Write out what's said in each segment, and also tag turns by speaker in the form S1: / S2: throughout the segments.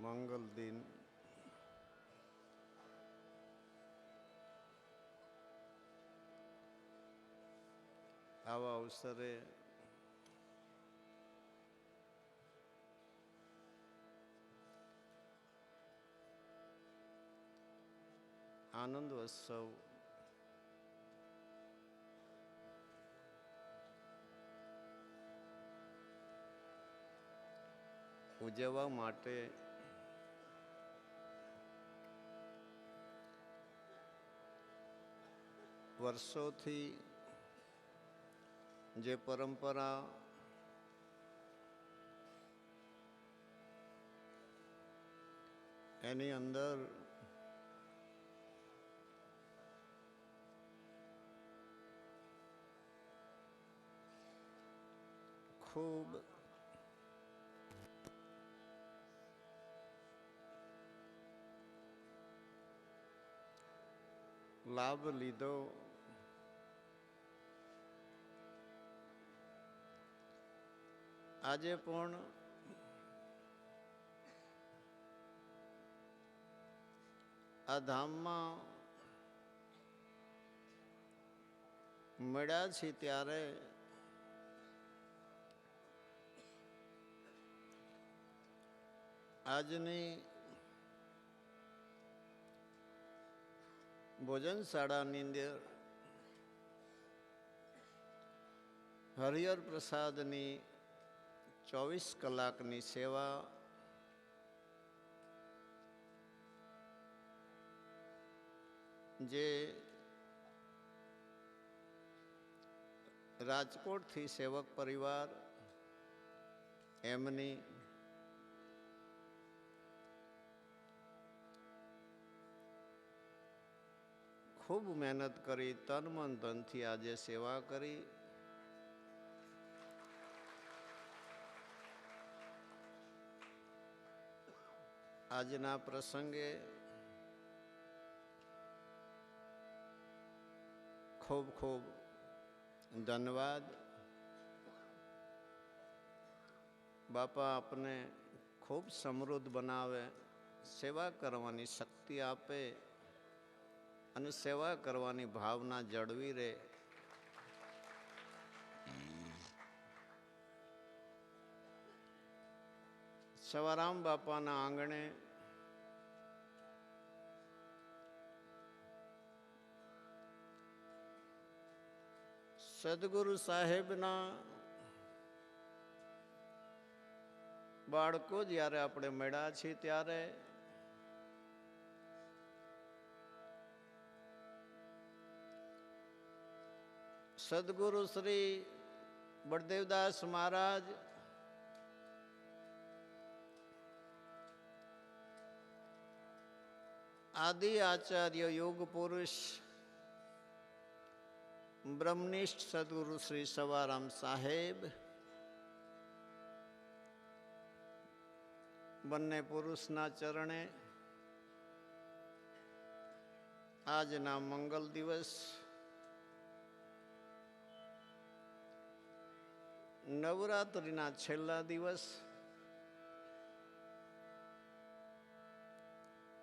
S1: મંગલ દિન આવા અવસરે આનંદ ઉત્સવ ઉજવવા માટે વર્ષોથી જે પરંપરા એની અંદર ખૂબ લાભ લીધો. આજે પણ આ ધામમાં મળ્યા છીએ ત્યારે આજની ભોજનશાળાની અંદર હરિહર પ્રસાદની 24 કલાકની સેવા જે રાજકોટથી સેવક પરિવાર એમની ખૂબ મહેનત કરી, તન મન ધનથી આજે સેવા કરી. આજના પ્રસંગે ખૂબ ખૂબ ધન્યવાદ. બાપા આપને ખૂબ સમૃદ્ધ બનાવે, સેવા કરવાની શક્તિ આપે અને સેવા કરવાની ભાવના જળવી રહે. સવારામ બાપાના આંગણે સદગુરુ સાહેબના બાળકો જ્યારે આપણે મળ્યા છીએ ત્યારે સદગુરુ શ્રી બળદેવદાસ મહારાજ આદિ આચાર્ય યોગ પુરુષ બ્રહ્મનિષ્ઠ સદગુરુ શ્રી સવારામ સાહેબ બંને પુરુષના ચરણે આજના મંગલ દિવસ નવરાત્રિના છેલ્લા દિવસ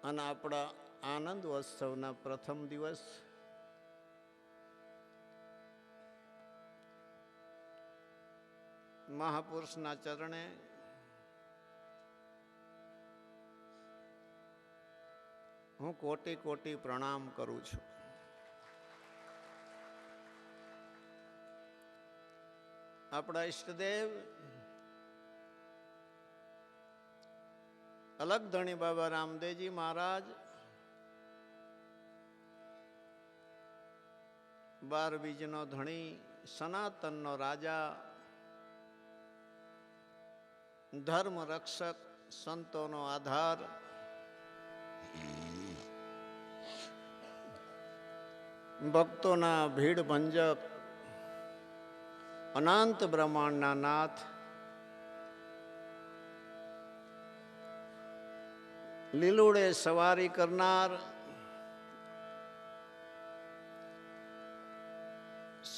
S1: અને આપણા આનંદ ઉત્સવના પ્રથમ દિવસ મહાપુરુષના ચરણે હું કોટી કોટી પ્રણામ કરું છું. આપણા ઈષ્ટદેવ અલગ ધણી બાબા રામદેવજી મહારાજ 12 બીજનો ધણી, સનાતનનો રાજા, ધર્મ રક્ષક, સંતોનો આધાર, ભક્તોના ભીડ ભંજક, અનંત બ્રહ્માંડના નાથ, લીલુડે સવારી કરનાર,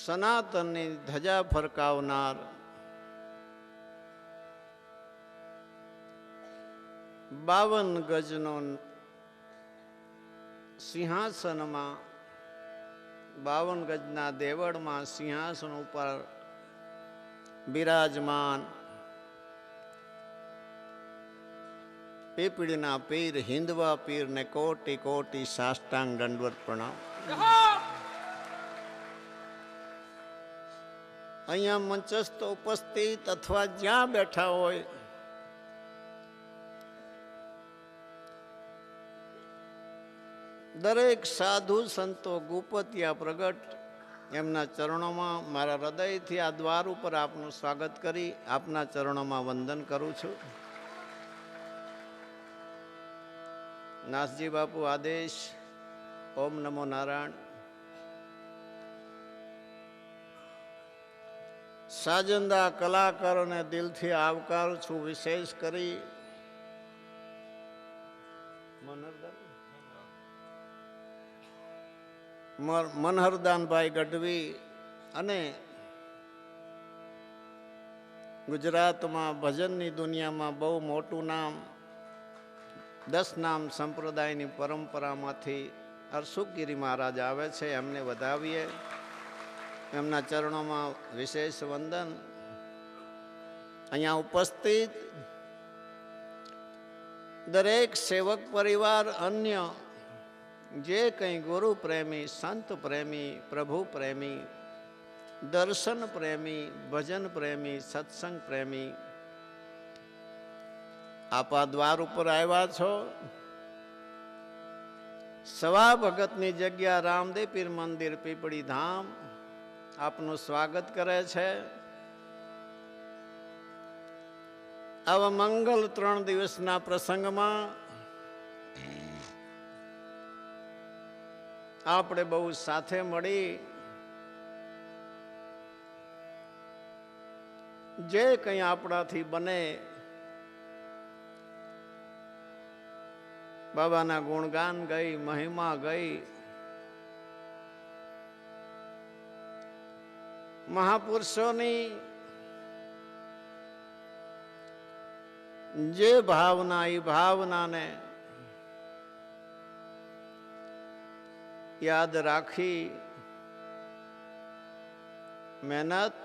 S1: સનાતનની ધજા ફરકાવનાર, 52 ગજનો સિંહાસનમાં 52 ગજના દેવળમાં સિંહાસન ઉપર બિરાજમાન પીપળીના પીર હિંદવા પીરને કોટી કોટી સાષ્ટાંગ દંડવત પ્રણામ. અહીંયા મંચસ્થ ઉપસ્થિત અથવા જ્યાં બેઠા હોય દરેક સાધુ સંતો ગુપતિયા પ્રગટ એમના ચરણોમાં મારા હૃદયથી આ દ્વાર ઉપર આપનું સ્વાગત કરી આપના ચરણોમાં વંદન કરું છું. નાથજી બાપુ આદેશ. ઓમ નમો નારાયણ. સાજંદા કલાકારોને દિલથી આવકારું છું. વિશેષ કરી મનહરદાનભાઈ ગઢવી અને ગુજરાતમાં ભજનની દુનિયામાં બહુ મોટું નામ 10 નામ સંપ્રદાયની પરંપરામાંથી હરસુખગીરી મહારાજ આવે છે. એમને વધાવીએ. એમના ચરણોમાં વિશેષ વંદન. અહીંયા ઉપસ્થિત દરેક સેવક પરિવાર, અન્ય જે કંઈ ગુરુ પ્રેમી, સંત પ્રેમી, પ્રભુ પ્રેમી, દર્શન પ્રેમી, ભજન પ્રેમી, સત્સંગ પ્રેમી, આપ આ દ્વાર ઉપર આવ્યા છો. સવા ભગતની જગ્યા રામદેવ પીર મંદિર પીપળી ધામ આપનું સ્વાગત કરે છે. આવા મંગલ 3 દિવસના પ્રસંગમાં આપણે બહુ સાથે મળી જે કંઈ આપણાથી બને બાબાના ગુણગાન ગઈ, મહિમા ગઈ, મહાપુરુષોની જે ભાવના એ ભાવનાને યાદ રાખી મહેનત.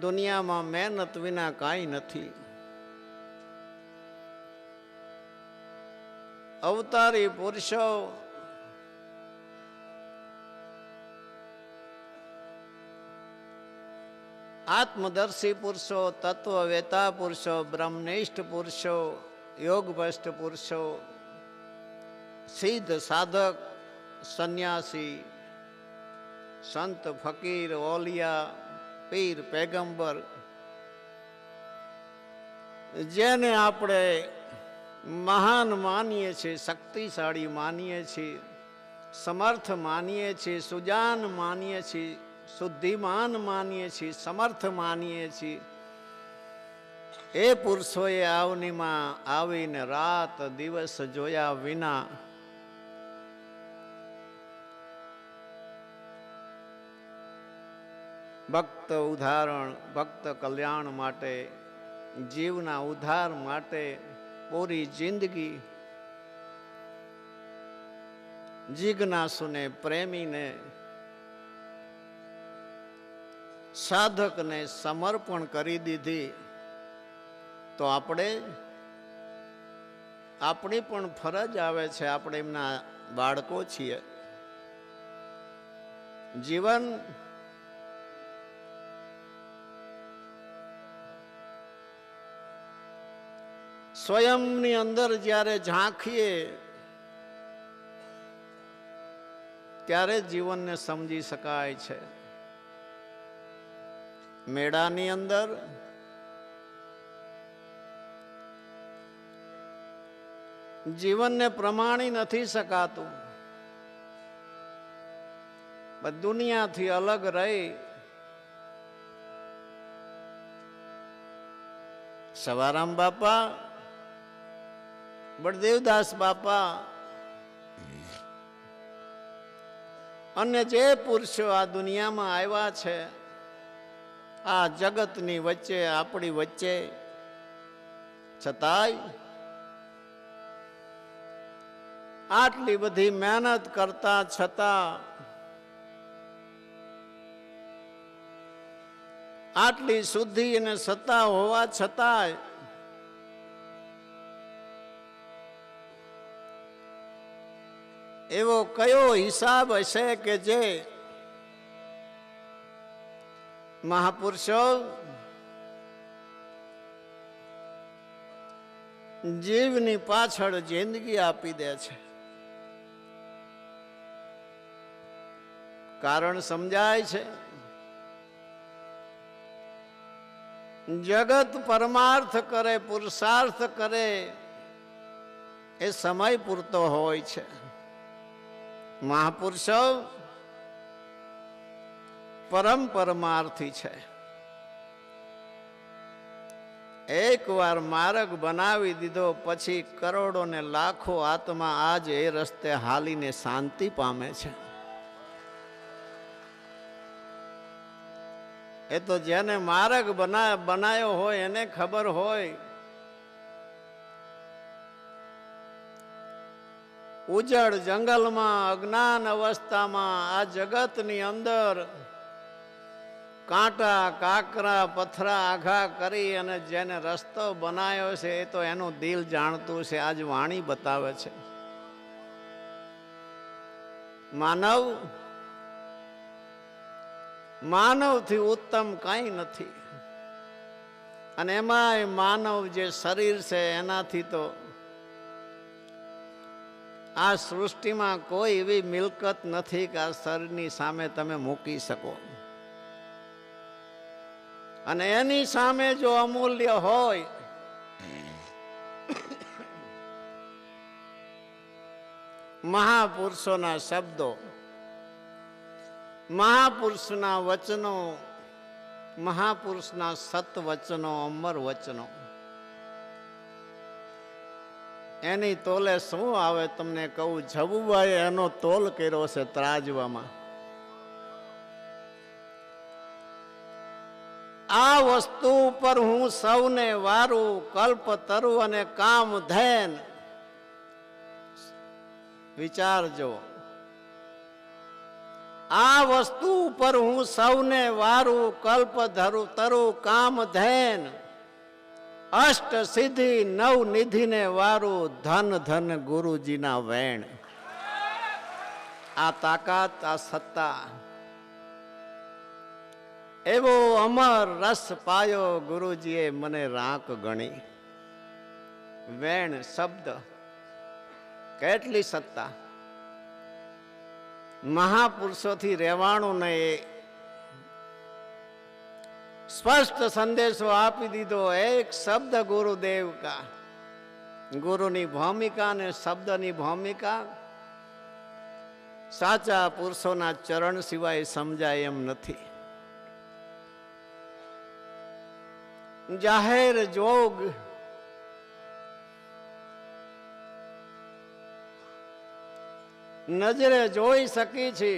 S1: દુનિયામાં મહેનત વિના કાંઈ નથી. અવતારી પુરુષો આત્મદર્શી પુરુષો, તત્વવેતા પુરુષો, બ્રહ્મનિષ્ઠ પુરુષો, યોગભ્રષ્ટ પુરુષો, સિદ્ધ સાધક, સંન્યાસી, સંત, ફકીર, ઓલિયા, પીર, પેગંબર, જેને આપણે મહાન માનીએ છીએ, શક્તિશાળી માનીએ છીએ, સમર્થ માનીએ છીએ, સુજાન માનીએ છીએ, શુદ્ધિમાન માનીએ છીએ, સમર્થ માનીએ છીએ, એ પુરુષોએ આવનીમાં આવીને રાત દિવસ જોયા વિના ભક્ત ઉદાહરણ, ભક્ત કલ્યાણ માટે, જીવના ઉદ્ધાર માટે પૂરી જિંદગી જિજ્ઞાસુને, પ્રેમીને, સાધકને સમર્પણ કરી દીધી. તો આપણી પણ ફરજ આવે છે. આપણે એમના બાળકો છીએ. જીવન સ્વયંની અંદર જ્યારે ઝાંખીએ ત્યારે જીવનને સમજી શકાય છે. મેળાની અંદર જીવનને પ્રમાણી નથી શકાતું. દુનિયાથી અલગ રહી સવારામ બાપા, બળદેવદાસ બાપા અને જે પુરુષો આ દુનિયામાં આવ્યા છે, આ જગતની વચ્ચે, આપણી વચ્ચે છતાંય આટલી બધી મહેનત કરતા છતાં, આટલી શુદ્ધિ અને સત્તા હોવા છતાંય એવો કયો હિસાબ હશે કે જે મહાપુરુષો જીવની પાછળ જિંદગી આપી દે છે? કારણ સમજાય છે? જગત પરમાર્થ કરે, પુરુષાર્થ કરે એ સમય પૂરતો હોય છે. મહાપુરુષો પરમ પરમાર્થી છે. એકવાર માર્ગ બનાવી દીધો પછી કરોડો ને લાખો આત્મા આજ એ રસ્તે હાલીને શાંતિ પામે છે. એ તો જેને માર્ગ બનાવ્યો હોય એને ખબર હોય. ઉજળ જંગલમાં અજ્ઞાન અવસ્થામાં આ જગતની અંદર કાંટા કાકરા પથરા આઘા કરી અને જેને રસ્તો બનાવ્યો છે એ તો એનું દિલ જાણતું છે. આજ વાણી બતાવે છે માનવથી ઉત્તમ કંઈ નથી. અને એમાંય માનવ જે શરીર છે એનાથી તો આ સૃષ્ટિમાં કોઈ એવી મિલકત નથી કે આ શરીરની સામે તમે મૂકી શકો. અને એની સામે જો અમૂલ્ય હોય મહાપુરુષોના શબ્દો, મહાપુરુષના વચનો, મહાપુરુષના સત્વચનો, અમર વચનો, એની તોલે શું આવે તમને કહું. જબુભાઈ એનો તોલ કર્યો છે ત્રાજવામાં. આ વસ્તુ ઉપર હું સૌને વારું, કલ્પ તરુ અને કામ ધેન. વિચારજો, આ વસ્તુ ઉપર હું સૌને વારું, કલ્પ તરુ કામ ધેન. અષ્ટ સિદ્ધિ નવ નિધિને વારું, ધન ધન ગુરુજીના વેણ. આ તાકાત, આ સત્તા, એવો અમર રસ પાયો ગુરુજીએ મને રાંક ગણી. વેણ શબ્દ, કેટલી સત્તા. મહાપુરુષોથી રહેવાનું નહીં, સ્પષ્ટ સંદેશો આપી દીધો. એક શબ્દ ગુરુદેવ કા. ગુરુની ભૂમિકા ને શબ્દની ભૂમિકા સાચા પુરુષોના ચરણ સિવાય સમજાય એમ નથી. જાહેર જોગ નજરે જોઈ શકી છે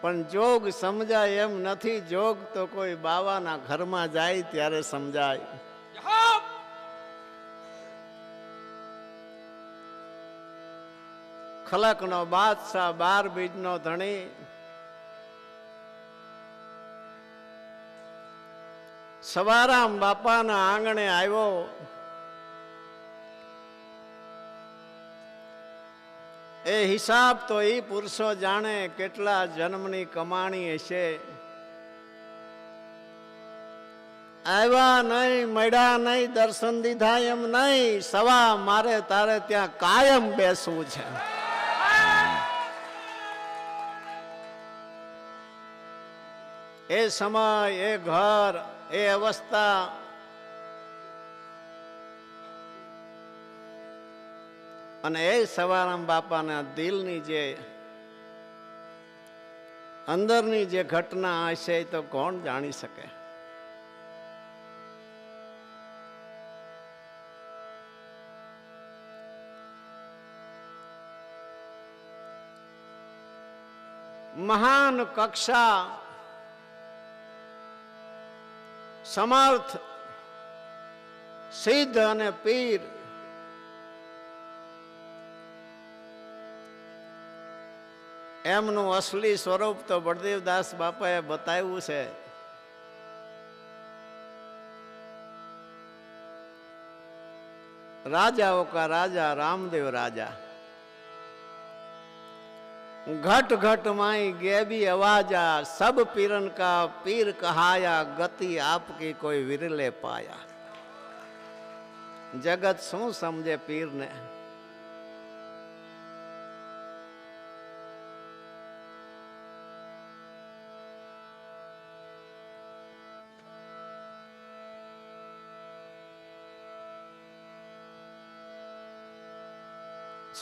S1: પણ જોગ સમજાય એમ નથી. જોગ તો કોઈ બાવાના ઘરમાં જાય ત્યારે સમજાય. ખલકનો બાદશાહ, 12 બીજનો ધણી, સવારામ બાપાના આંગણે આવ્યો. એ હિસાબ તો એ પુરુષો જાણે કેટલા જન્મની કમાણી હશે. આવ્યા નહીં, મળ્યા નહીં, દર્શન દીધા એમ નહીં. સવા મારે તારે ત્યાં કાયમ બેસવું છે. એ સમય, એ ઘર, એ અવસ્થા અને એ સવારામ બાપાના દિલની જે અંદરની જે ઘટના હશે તો કોણ જાણી શકે. મહાન કક્ષા, સમર્થ સિદ્ધ અને પીર એમનું અસલી સ્વરૂપ તો બળદેવદાસ બાપાએ બતાવ્યું છે. राजाओं का राजा रामदेव राजा, घट घट माई गैबी आवाजा, सब पीरन का पीर कहाया, गति आपकी कोई विरले पाया. जगत शू समझे पीर ने?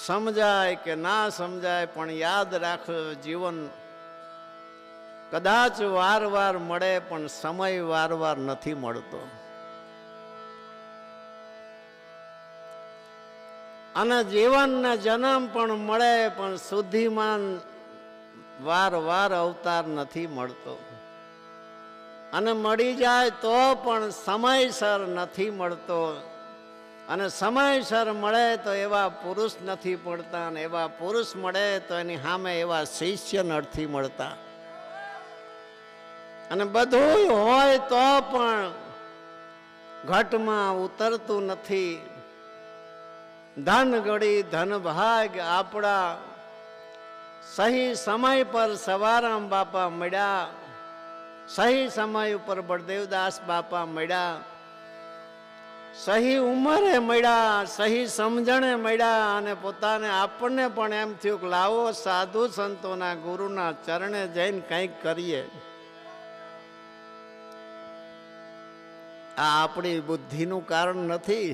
S1: સમજાય કે ના સમજાય પણ યાદ રાખો, જીવન કદાચ વાર વાર મળે પણ સમય વાર વાર નથી મળતો. અને જીવનને જન્મ પણ મળે પણ શુદ્ધિમાન વાર વાર અવતાર નથી મળતો. અને મળી જાય તો પણ સમયસર નથી મળતો. અને સમયસર મળે તો એવા પુરુષ નથી મળતા, અને એવા પુરુષ મળે તો એની સામે એવા શિષ્ય નથી મળતા. અને બધું હોય તો પણ ઘટમાં ઉતરતું નથી. ધન ગળી ધન ભાગ આપણા, સહી સમય પર સવારામ બાપા મળ્યા, સહી સમય ઉપર બળદેવદાસ બાપા મળ્યા, સહી ઉંમરે મળ્યા, સહી સમજણે મળ્યા. અને પોતાને આપણને પણ એમ થયું કે લાવો સાધુ સંતોના ગુરુના ચરણે જઈને કંઈક કરીએ. આ આપણી બુદ્ધિનું કારણ નથી.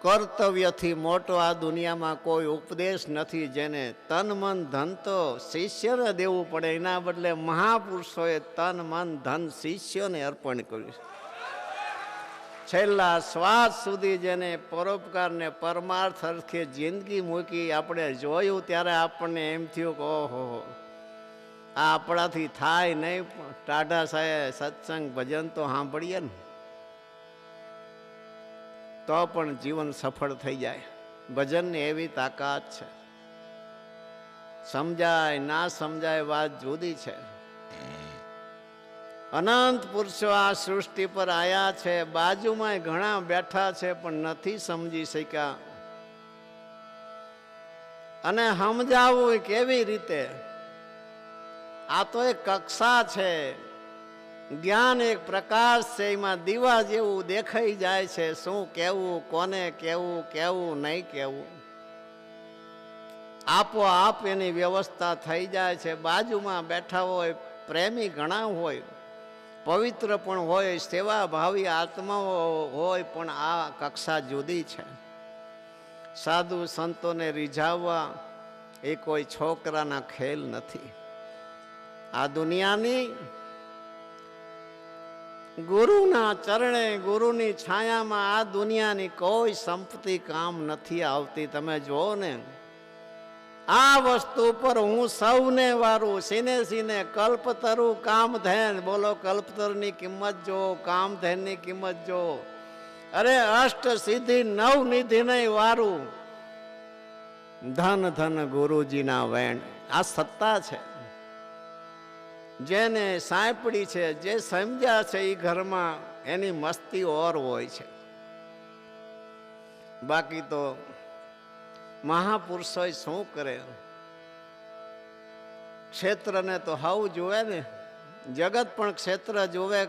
S1: કર્તવ્યથી મોટો આ દુનિયામાં કોઈ ઉપદેશ નથી. જેને તન મન ધન તો શિષ્યને દેવું પડે, એના બદલે મહાપુરુષોએ તન મન ધન શિષ્યોને અર્પણ કર્યું. છેલ્લા શ્વાસ સુધી જેને પરોપકારને પરમાર્થ અર્થે જિંદગી મૂકી આપણે જોયું ત્યારે આપણને એમ થયું કે ઓહો, આ આપણાથી થાય નહીં. ટાઢા સાહેબ સત્સંગ ભજન તો સાંભળીએ ને તો પણ જીવન સફળ થઈ જાય. ભજનની એવી તાકાત છે. સમજાય ના સમજાય વાત જુદી છે. અનંત પુરુષો આ સૃષ્ટિ પર આયા છે, બાજુમાં ઘણા બેઠા છે પણ નથી સમજી શક્યા. અને સમજાવવું કેવી રીતે? આ તો એક કક્ષા છે. જ્ઞાન એક પ્રકાશ છે, એમાં દીવા જેવું દેખાઈ જાય છે. શું કેવું, કોને કેવું, કેવું નહીં કેવું, આપોઆપ એની વ્યવસ્થા થઈ જાય છે. બાજુમાં બેઠા હોય, પ્રેમી ઘણા હોય, પવિત્ર પણ હોય, સેવાભાવી આત્માઓ હોય, પણ આ કક્ષા જુદી છે. સાધુ સંતોને રીઝાવવા એ કોઈ છોકરાના ખેલ નથી. આ દુનિયાની ગુરુના ચરણે, ગુરુની છાયામાં આ દુનિયાની કોઈ સંપત્તિ કામ નથી આવતી. તમે જુઓ ને, આ વસ્તુ પર હું સૌને વારું, સીને સીને કલ્પતરુ કામધેન. બોલો, કલ્પતરુની કિંમત જો, કામધેનની કિંમત જો. અરે અષ્ટ સિદ્ધિ નવ નિધિ નહીં વારું, ધન ધન ગુરુજીના વેણ. આ સત્તા છે. જેને સાંપડી છે, જે સમજ્યા છે, એ ઘરમાં એની મસ્તી ઓર હોય છે. બાકી તો મહાપુરુષો શું કરે? ક્ષેત્રને તો હાવ જોવે ને, જગત પણ ક્ષેત્ર જોવે.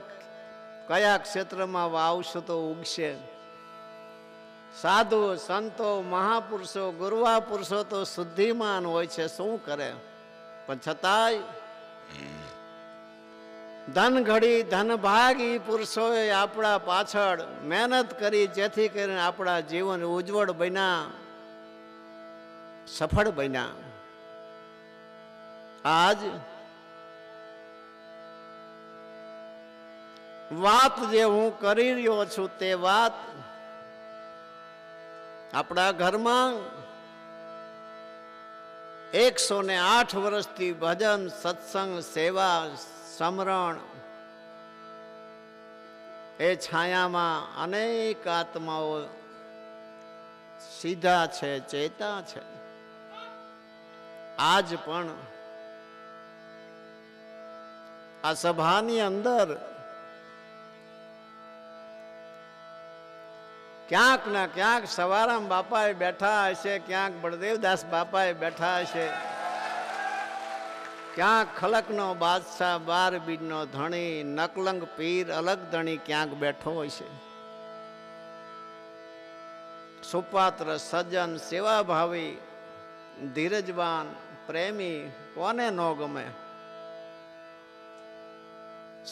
S1: કયા ક્ષેત્રમાં વાવશો તો ઉગશે. સાધુ સંતો મહાપુરુષો ગુરુવા પુરુષો તો શુદ્ધિમાન હોય છે. શું કરે? પણ છતાંય ધન ઘડી ધન ભાગી પુરુષોએ આપણા પાછળ મહેનત કરી, જેથી કરીને આપણા જીવન ઉજ્જવળ બન્યા, સફળ બન્યા. આજ વાત જે હું કરી રહ્યો છું તે વાત આપણા ઘરમાં 108 વર્ષથી ભજન, સત્સંગ, સેવા, સમરણ, એ છાયામાં અનેક આત્માઓ સીધા છે, ચેતા છે. આજ પણ આ સભાની અંદર ક્યાંક ના ક્યાંક સવારામ બાપાએ બેઠા હશે, ક્યાંક બળદેવદાસ બાપાએ બેઠા હશે, ક્યાંક ખલકનો બાદશાહ, 12 બીજનો ધણી, નકલંગ પીર, અલગ ધણી ક્યાંક બેઠો હશે. સુપાત્ર, સજ્જન, સેવાભાવી, ધીરજવાન, પ્રેમી કોને ન ગમે?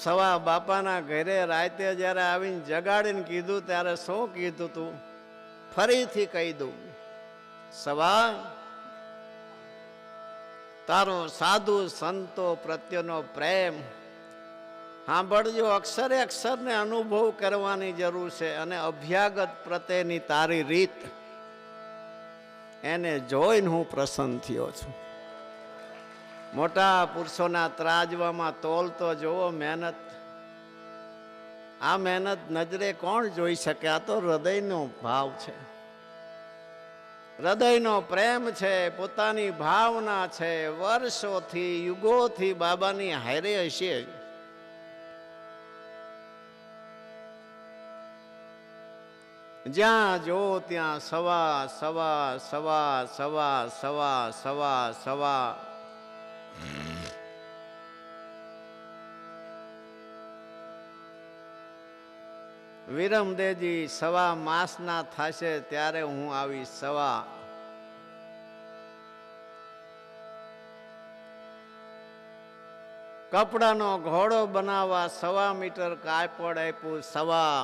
S1: સવા બાપાના ઘરે રાતે જ્યારે આવીને જગાડીને કીધું ત્યારે શું કીધું તું? ફરીથી કહી દઉં, સવા તારો સાધુ સંતો પ્રત્યેનો પ્રેમ સાંભળજો. અક્ષરે અક્ષરને અનુભવ કરવાની જરૂર છે, અને અભ્યાગત પ્રત્યેની તારી રીત એને જોઈને હું પ્રસન્ન થયો છું. મોટા પુરુષોના ત્રાજવામાં તોલતો જોવો મહેનત. આ મહેનત નજરે કોણ જોઈ શકે? આ તો હૃદયનો ભાવ છે, હૃદયનો પ્રેમ છે, પોતાની ભાવના છે. વર્ષોથી, યુગોથી બાબાની હારે હશે. જ્યાં જો ત્યાં સવા સવા સવા સવા સવા સવા સવા. વિરમદેવજી સવા માસના થશે ત્યારે હું આવી સવા. કપડાનો ઘોડો બનાવવા 1.25 મીટર કાપડ આપ્યું. સવા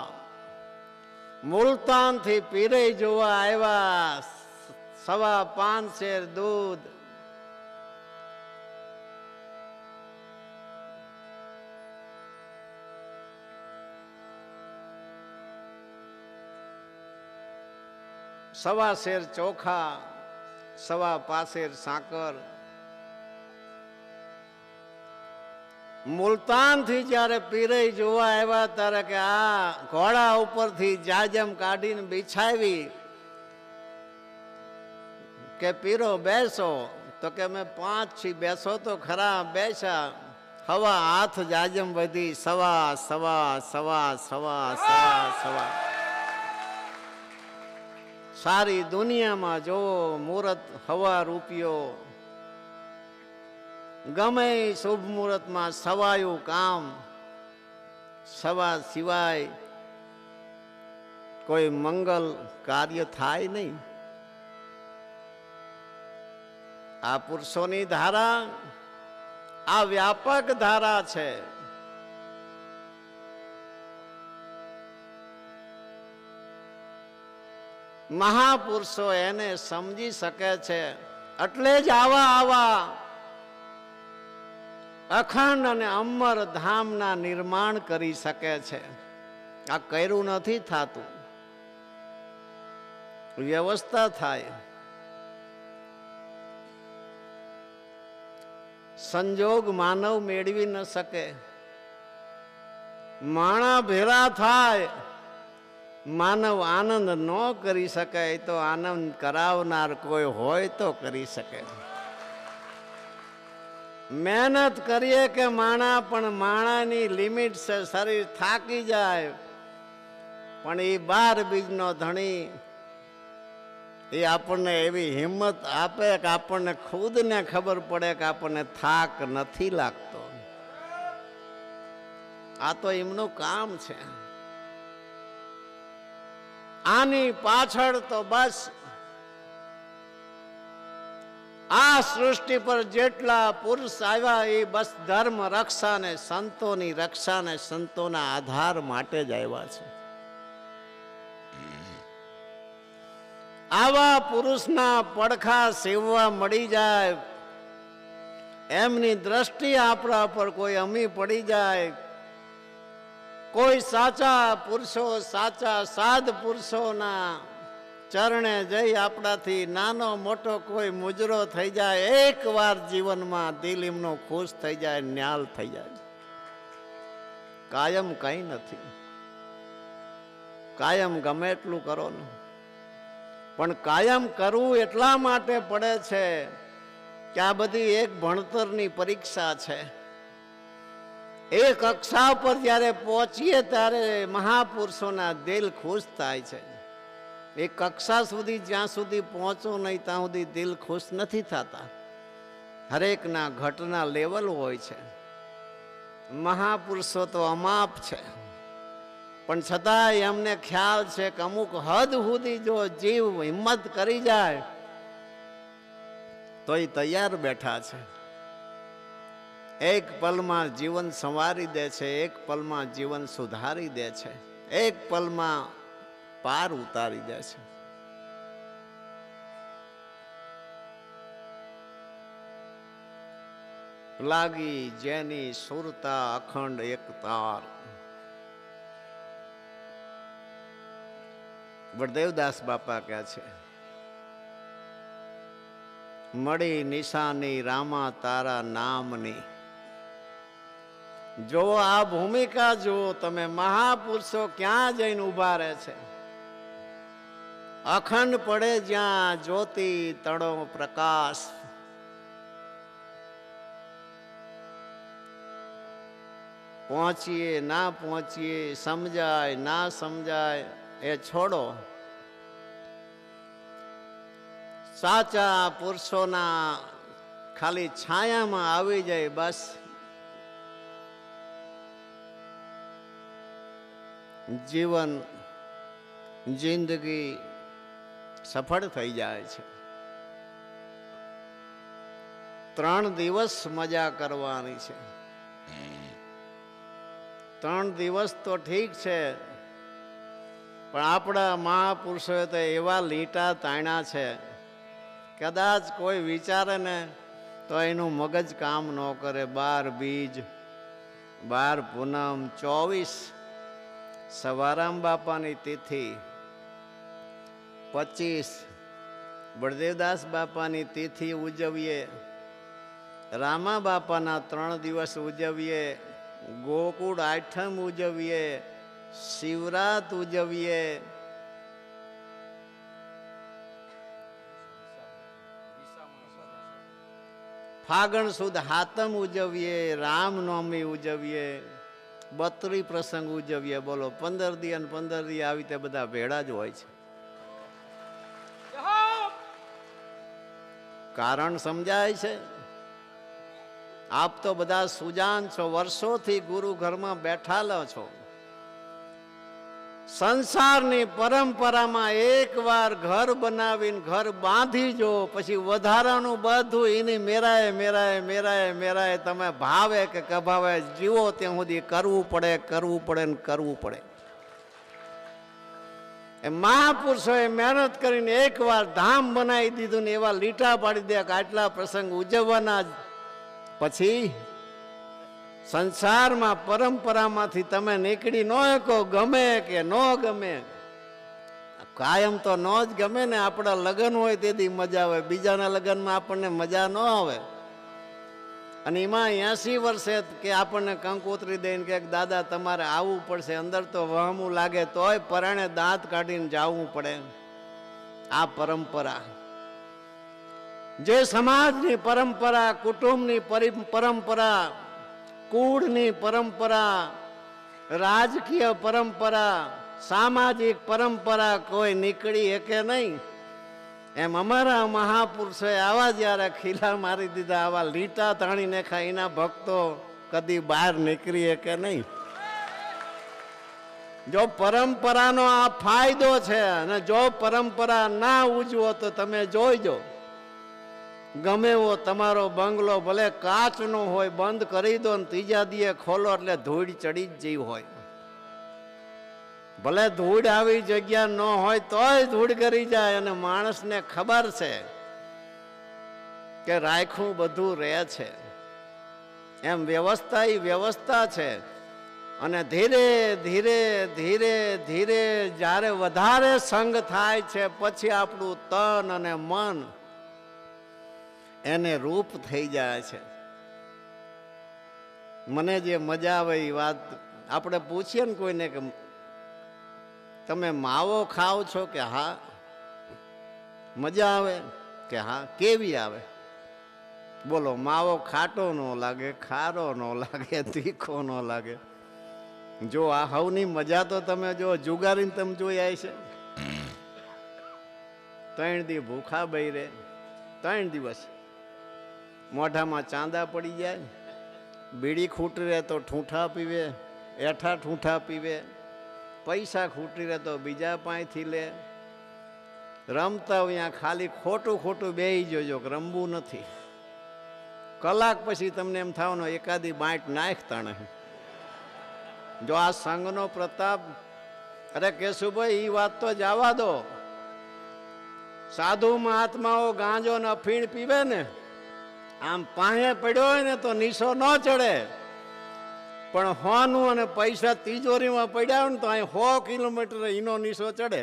S1: મુલતાનથી પીરે જોવા આવ્યા. 5.25 શેર દૂધ. સવા શેર ચોખા, 5.25 શેર સાકર. મુલતાનથી જ્યારે પીરે જોવા આવ્યા ત્યારે કે આ ઘોડા ઉપરથી જાજમ કાઢીને બિછાવી કે પીરો બેસો, તો કે અમે 5 છીએ. બેસો તો ખરા. બેસા. હવા હાથ જાજમ વધી. સવા સવા સવા સવા સવા સવા. સારી દુનિયામાં જો મુહૂર્ત હવા રૂપિયો, ગમે શુભ મુહૂર્તમાં સવાયું કામ. સવા સિવાય કોઈ મંગલ કાર્ય થાય નહીં. આ પુરુષોની ધારા આ વ્યાપક ધારા છે. મહાપુરુષો એને સમજી શકે છે, એટલે જ આવા અખંડ અને અમર ધામના નિર્માણ કરી શકે છે. આ કર્યું નથી થાતું, વ્યવસ્થા થાય. સંજોગ માનવ મેળવી ન શકે. માણા ભેરા થાય, માનવ આનંદ ન કરી શકે. તો આનંદ કરાવનાર કોઈ હોય તો કરી શકે. મહેનત કરીએ કે માણા, પણ માણાની લિમિટ છે. શરીર થાકી જાય, પણ એ 12 બીજનો ધણી એ આપણને એવી હિંમત આપે કે આપણને ખુદને ખબર પડે કે આપણને થાક નથી લાગતો. આ તો એમનું કામ છે. આની પાછળ તો બસ આ સૃષ્ટિ પર જેટલા પુરુષ આવ્યા એ બસ ધર્મ રક્ષા ને સંતોની રક્ષા ને સંતોના આધાર માટે જ આવ્યા છે. આવા પુરુષના પડખા સેવવા મળી જાય, એમની દ્રષ્ટિ આપણા પર કોઈ અમી પડી જાય, કોઈ સાચા પુરુષો, સાચા સાધ પુરુષોના ચરણે જઈ આપણાથી નાનો મોટો કોઈ મુજરો થઈ જાય, એક વાર જીવનમાં દિલ એમનો ખુશ થઈ જાય, ન્યાલ થઈ જાય. કાયમ કઈ નથી. કાયમ ગમે એટલું કરો ને, પણ કાયમ કરવું એટલા માટે પડે છે કે આ બધી એક ભણતરની પરીક્ષા છે. એ કક્ષા પર જ્યારે પહોંચીએ ત્યારે મહાપુરુષોના દિલ ખુશ થાય છે. એ કક્ષા સુધી જ્યાં સુધી પહોંચો નહીં ત્યાં સુધી દિલ ખુશ નથી થતા. હરેકના ઘટના લેવલ હોય છે. મહાપુરુષો તો અમાપ છે, પણ છતાંય એમને ખ્યાલ છે કે અમુક હદ સુધી જો જીવ હિંમત કરી જાય તો એ તૈયાર બેઠા છે. એક પલમાં જીવન સંવારી દે છે, એક પલમાં જીવન સુધારી દે છે, એક પલમાં પાર ઉતારી દે છે. લાગી જેની સુરતા અખંડ એક તાર. વડદેવદાસ બાપા કહે છે, મળી નિશાની રામા તારા નામની. જો આ ભૂમિકા જુઓ તમે, મહાપુરુષો ક્યાં જઈને ઉભા રહે છે. અખંડ પડે જ્યાં જ્યોતિ તણો પ્રકાશ. પહોંચીએ ના પહોંચીએ, સમજાય ના સમજાય એ છોડો. સાચા પુરુષોના ખાલી છાયામાં આવી જાય બસ જીવન જિંદગી સફળ થઈ જાય છે. 3 દિવસ મજા કરવાની છે. 3 દિવસ તો ઠીક છે, પણ આપણા મહાપુરુષોએ તો એવા લીટા તાણ્યા છે, કદાચ કોઈ વિચારે ને તો એનું મગજ કામ ન કરે. 12 બીજ, 12 પૂનમ, 24 સવારામ બાપાની તિથિ, 25 બળદેવદાસ બાપાની તિથિ ઉજવીએ, રામા બાપાના 3 દિવસ ઉજવીએ, ગોકુળ આઠમ ઉજવીએ, શિવરાત ઉજવીએ, ફાગણ સુદ હાતમ ઉજવીએ, રામનવમી ઉજવીએ, 32 પ્રસંગ ઉજવીએ. બોલો 15 દી અને 15 દી આવી રીતે બધા ભેળા જ હોય છે. કારણ સમજાય છે? આપ તો બધા સુજાન છો, વર્ષોથી ગુરુ ઘરમાં બેઠાલા છો. સંસારની પરંપરામાં એકવાર ઘર બનાવીને ઘર બાંધી જો, પછી વધારાનું બધું એની મેરાય મેરાય મેરાય મેરાય તમે ભાવે કે કભાવે જીવો ત્યાં સુધી કરવું પડે, કરવું પડે ને કરવું પડે. એ મહાપુરુષોએ મહેનત કરીને એકવાર ધામ બનાવી દીધું ને એવા લીટા પાડી દે કે આટલા પ્રસંગ ઉજવવાના. પછી સંસારમાં પરંપરામાંથી તમે નીકળી ન શકો, ગમે કે ન ગમે. કાયમ તો ન જ ગમે ને. આપણા લગ્ન હોય તેથી મજા આવે, બીજાના લગ્નમાં આપણને મજા ન આવે. અને એમાં 80 વર્ષે કે આપણને કંકોત્રી દઈને કે દાદા તમારે આવવું પડશે, અંદર તો વહમું લાગે તોય પરાણે દાંત કાઢીને જવું પડે. આ પરંપરા, જે સમાજની પરંપરા, કુટુંબની પરંપરા, કુળની પરંપરા, રાજકીય પરંપરા, સામાજિક પરંપરા કોઈ નીકળી શકે નહીં. એમ અમારા મહાપુરુષોએ આવા જ્યારે ખીલા મારી દીધા, આવા લીટા તાણી નાખ્યા, એના ભક્તો કદી બહાર નીકળી શકે નહીં. જો પરંપરાનો આ ફાયદો છે, અને જો પરંપરા ના ઉજવો તો તમે જોઈજો, ગમે એવો તમારો બંગલો ભલે કાચનો હોય, બંધ કરી દો ને ત્રીજા દીએ ખોલો એટલે ધૂળ ચડી જ જઈ હોય. ભલે ધૂળ આવી જગ્યા ન હોય તોય ધૂળ કરી જાય, અને માણસને ખબર છે કે રાખ્યું બધું રહે છે. એમ વ્યવસ્થા એ વ્યવસ્થા છે. અને ધીરે ધીરે ધીરે ધીરે જ્યારે વધારે સંગ થાય છે, પછી આપણું તન અને મન એને રૂપ થઈ જાય છે. મને જે મજા આવે એ વાત આપણે પૂછીએ ને કોઈને કે તમે માવો ખાઓ છો કે હા? મજા આવે કે હા? કેવી આવે? બોલો, માવો ખાટો ન લાગે, ખારો ન લાગે, તીખો ન લાગે. જો આ હવની મજા તો તમે જો જુગારીને તમે જોઈ આવી છે. 3 દી ભૂખા બૈરે, 3 દિવસ મોઢામાં ચાંદા પડી જાય, બીડી ખૂટી રહે તો ઠૂંઠા પીવે, એઠા ઠૂંઠા પીવે, પૈસા ખૂટી રહે તો બીજા પાસેથી લે. રમતા અહીંયા ખાલી ખોટું ખોટું બેહી જોજો કે રમવું નથી. કલાક પછી તમને એમ થવાનો એકાદી બાંટ નાખ તાણે. જો આ સંઘનો પ્રતાપ, અરે કેશુભાઈ એ વાત તો જવા દો. સાધુ મહાત્માઓ ગાંજો ને અફીણ પીવે ને, આમ પાસે પડ્યો હોય ને તો નીસો ન ચડે, પણ હોનું અને પૈસા તિજોરીમાં પડ્યા હોય ને તો અહીં 100 કિલોમીટર એનો નીસો ચડે.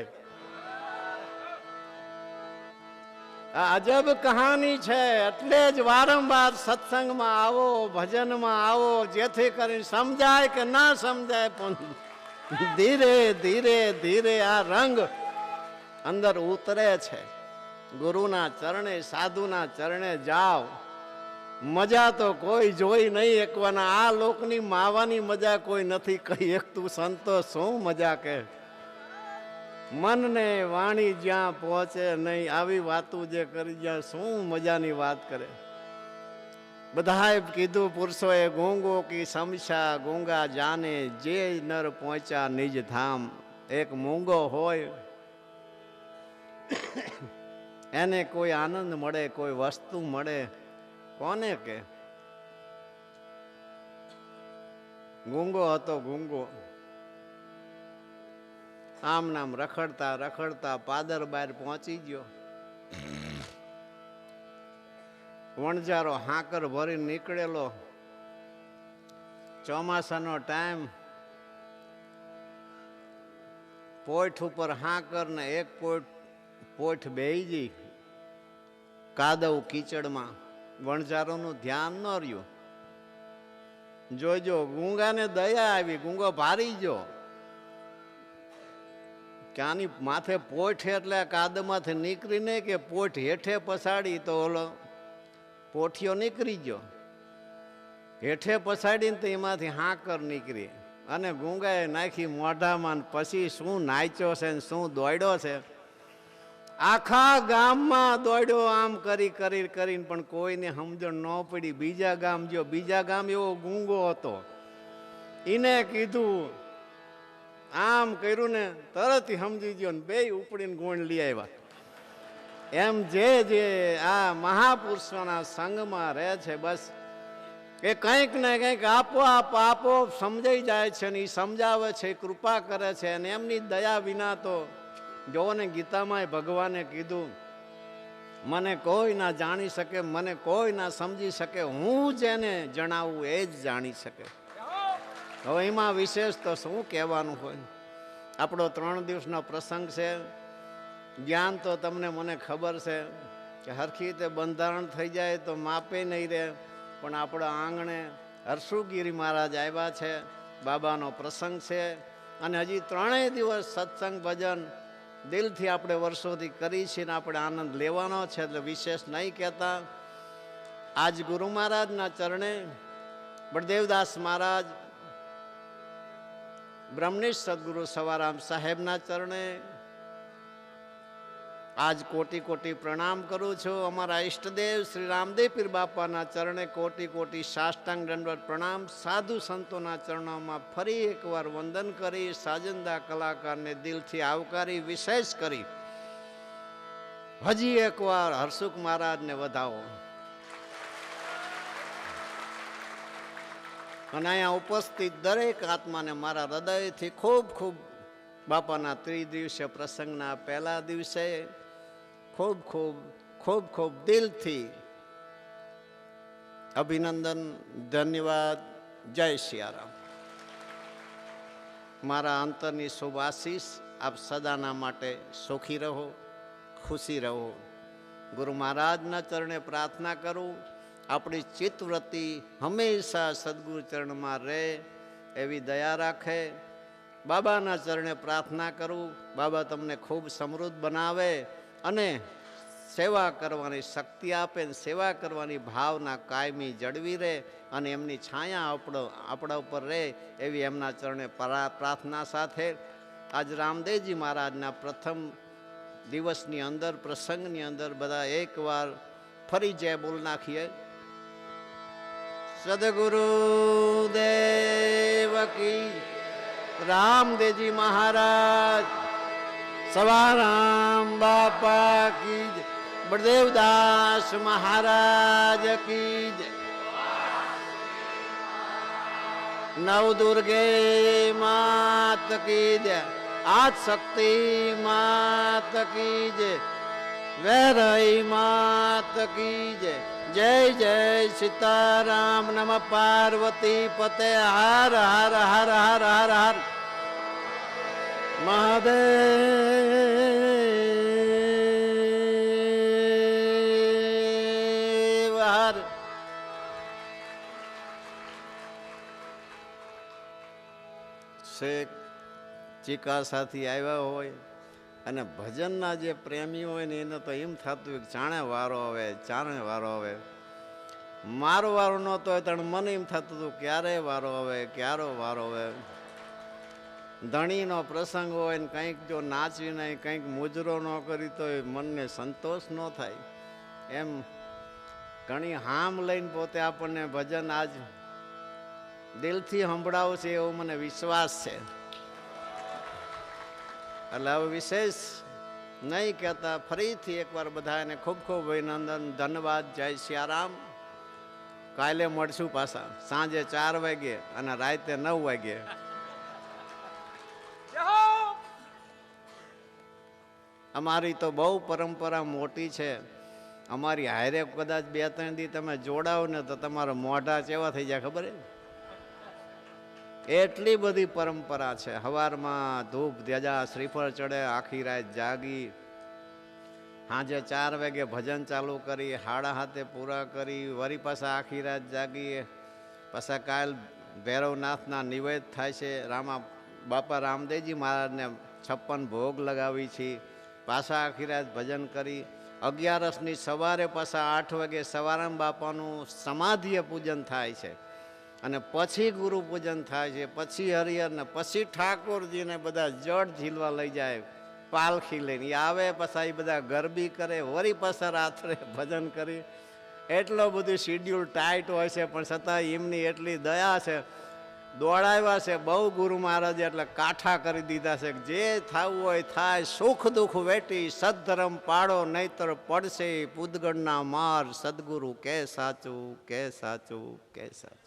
S1: આ અજબ કહાની છે. એટલે જ વારંવાર સત્સંગમાં આવો, ભજનમાં આવો, જેથી કરીને સમજાય કે ના સમજાય પણ ધીરે ધીરે ધીરે આ રંગ અંદર ઉતરે છે. ગુરુના ચરણે, સાધુના ચરણે જાઓ. મજા તો કોઈ જોઈ નહીં એકવાના. આ લોકની માવાની મજા કોઈ નથી કહી એકતું. સંતો શું મજા કે, મનને વાણી જ્યાં પહોંચે નહીં આવી વાતું જે કરી જ્યાં શું મજાની વાત કરે. બધાએ કીધું પુરુષોએ ગોંગો કી સમસ્યા ગોંગા જાને, જે નર પહોંચ્યા નિજ ધામ. એક મૂંગો હોય એને કોઈ આનંદ મળે, કોઈ વસ્તુ મળે, કોને કે? ગૂંગો હતો ગૂંગો. આમ નામ રખડતા રખડતા પાદર બહાર પહોંચી ગયો. વણજારો હાકર ભરી નીકળેલો. ચોમાસાનો ટાઈમ. પોઠ ઉપર હાકર ને એક પોઠ બેહી ગઈ કાદવ કીચડમાં. વણજારોનું ધ્યાન ન રહ્યું. જોજો, ગુંગાને દયા આવી, ગુંગો ભારી ગયો. ક્યાંની માથે પોઠ એટલે કાદમાંથી નીકળીને કે પોઠ હેઠે પસાડી તો ઓલો પોઠિયો નીકળી ગયો. હેઠે પસાડીને તો એમાંથી હાકર નીકળી અને ગુંગાએ નાખી મોઢામાં. પછી શું નાચ્યો છે ને શું દોડ્યો છે. આખા ગામમાં દોડ્યો આમ કરી કરીને, પણ કોઈને સમજણ ન પડી. બીજા ગામ જો, બીજા ગામ એવો ગુંગો હતો. એને કીધું, આમ કર્યું ને તરત સમજી ગયો ને બે ઉપડીને ગુણ લઈ આવ્યા. એમ જે આ મહાપુરુષોના સંગમાં રહે છે, બસ એ કંઈક ને કંઈક આપો સમજાઈ જાય છે ને એ સમજાવે છે, કૃપા કરે છે. અને એમની દયા વિના તો જોવો ને, ગીતામાં ભગવાને કીધું, મને કોઈ ના જાણી શકે, મને કોઈ ના સમજી શકે, હું જેને જણાવું એ જ જાણી શકે. હવે એમાં વિશેષ તો શું કહેવાનું હોય. આપણો 3 દિવસનો પ્રસંગ છે. જ્ઞાન તો તમને મને ખબર છે કે હરખી રીતે બંધારણ થઈ જાય તો માપે નહીં રહે. પણ આપણા આંગણે હરસુગીરી મહારાજ આવ્યા છે. બાબાનો પ્રસંગ છે અને હજી 3 દિવસ સત્સંગ ભજન દિલથી આપણે વર્ષોથી કરી છીએ ને આપણે આનંદ લેવાનો છે. એટલે વિશેષ નહીં કહેતા. આજ ગુરુ મહારાજના ચરણે, બળદેવદાસ મહારાજ, બ્રહ્મનિષ્ઠ સદગુરુ સવારામ સાહેબના ચરણે આજ કોટી કોટી પ્રણામ કરું છું. અમારા ઈષ્ટદેવ શ્રી રામદેવ પીર બાપાના ચરણે કોટી કોટી સાષ્ટાંગ દંડવત પ્રણામ. સાધુ સંતોના ચરણોમાં ફરી એકવાર વંદન કરી, સાજંદા કલાકારને દિલથી આવકારી, વિશેષ કરી હજી એકવાર હરસુખ મહારાજને વધાવો. અને અહીંયા ઉપસ્થિત દરેક આત્માને મારા હૃદયથી ખૂબ ખૂબ બાપાના 3 પ્રસંગના પહેલા દિવસે ખૂબ ખૂબ ખૂબ ખૂબ દિલથી અભિનંદન, ધન્યવાદ. જય સિયારામ. મારા અંતરની શુભ આશીષ આપ સદાના માટે સુખી રહો, ખુશી રહો. ગુરુ મહારાજના ચરણે પ્રાર્થના કરું, આપણી ચિત્તવૃત્તિ હંમેશા સદગુરુ ચરણમાં રહે એવી દયા રાખે. બાબાના ચરણે પ્રાર્થના કરું, બાબા તમને ખૂબ સમૃદ્ધ બનાવે અને સેવા કરવાની શક્તિ આપે, સેવા કરવાની ભાવના કાયમી જળવી રહે અને એમની છાયા આપણા ઉપર રહે એવી એમના ચરણે પ્રાર્થના સાથે આજ રામદેવજી મહારાજના પ્રથમ દિવસની અંદર, પ્રસંગની અંદર બધા એકવાર ફરી જય બોલ નાખીએ. સદગુરુ દેવ કી, રામદેવજી મહારાજ, સવારામ બાપા કી, બળદેવદાસ મહારાજ કી જય. નવ દુર્ગે માત કી જય, આજ શક્તિ માત કી જય, વૈરઈ માત કી જય. જય જય સીતારામ, નમ પાર્વતી પતે, હર હર હર હર હર હર મહાદેવ હર. શેખ ચિકાસાથી આવ્યા હોય અને ભજનના જે પ્રેમી હોય ને એને તો એમ થતું હોય કે જાણે વારો આવે, જાણે વારો આવે. મારો વારો નહોતો હોય તો મને એમ થતું હતું ક્યારે વારો આવે, ક્યારે વારો આવે. ધણીનો પ્રસંગ હોય ને કંઈક જો નાચી નહીં, કંઈક મુજરો ન કરી તો મનને સંતોષ ન થાય. એમ ઘણી હામ લઈને પોતે આપણને ભજન આજ દિલથી સંભળાવશે એવો મને વિશ્વાસ છે. એટલે હવે વિશેષ નહીં કહેતા, ફરીથી એકવાર બધાને ખૂબ ખૂબ અભિનંદન, ધન્યવાદ. જય સિયારામ. કાલે મળશું પાછા સાંજે 4 વાગે અને રાતે 9 વાગે. અમારી તો બહુ પરંપરા મોટી છે. અમારી હારે કદાચ 2-3 દી તમે જોડાવ ને તો તમારા મોઢા કેવા થઈ જાય ખબર? એટલી બધી પરંપરા છે. સવારમાં ધૂપ ધ્વજા શ્રીફળ ચડે, આખી રાત જાગી, સાંજે 4 વાગે ભજન ચાલુ કરી, 7:30 પૂરા કરી, વળી પાછા આખી રાત જાગી. પાછા કાલ ભૈરવનાથના નિવેદ થાય છે. બાપા રામદેવજી મહારાજને 56 ભોગ લગાવી છે. પાછા આખી રાત ભજન કરી, 11સની સવારે પાછા 8 વાગે સવારામ બાપાનું સમાધિએ પૂજન થાય છે અને પછી ગુરુ પૂજન થાય છે, પછી હરિહર ને પછી ઠાકોરજીને બધા જળ ઝીલવા લઈ જાય પાલખી લઈને. એ આવે પાછા એ બધા ગરબી કરે, વળી પાછા રાત્રે ભજન કરી. એટલો બધું શિડ્યુલ ટાઈટ હોય છે પણ છતાં એમની એટલી દયા છે, દોડાવ્યા છે બહુ ગુરુ મહારાજે, એટલે કાઠા કરી દીધા છે. જે થવું હોય થાય, સુખ દુઃખ વેટી સદધર્મ પાડો, નહીતર પડશે પૂદગણના માર. સદગુરુ કે સાચું, કે સાચું, કે સાચું.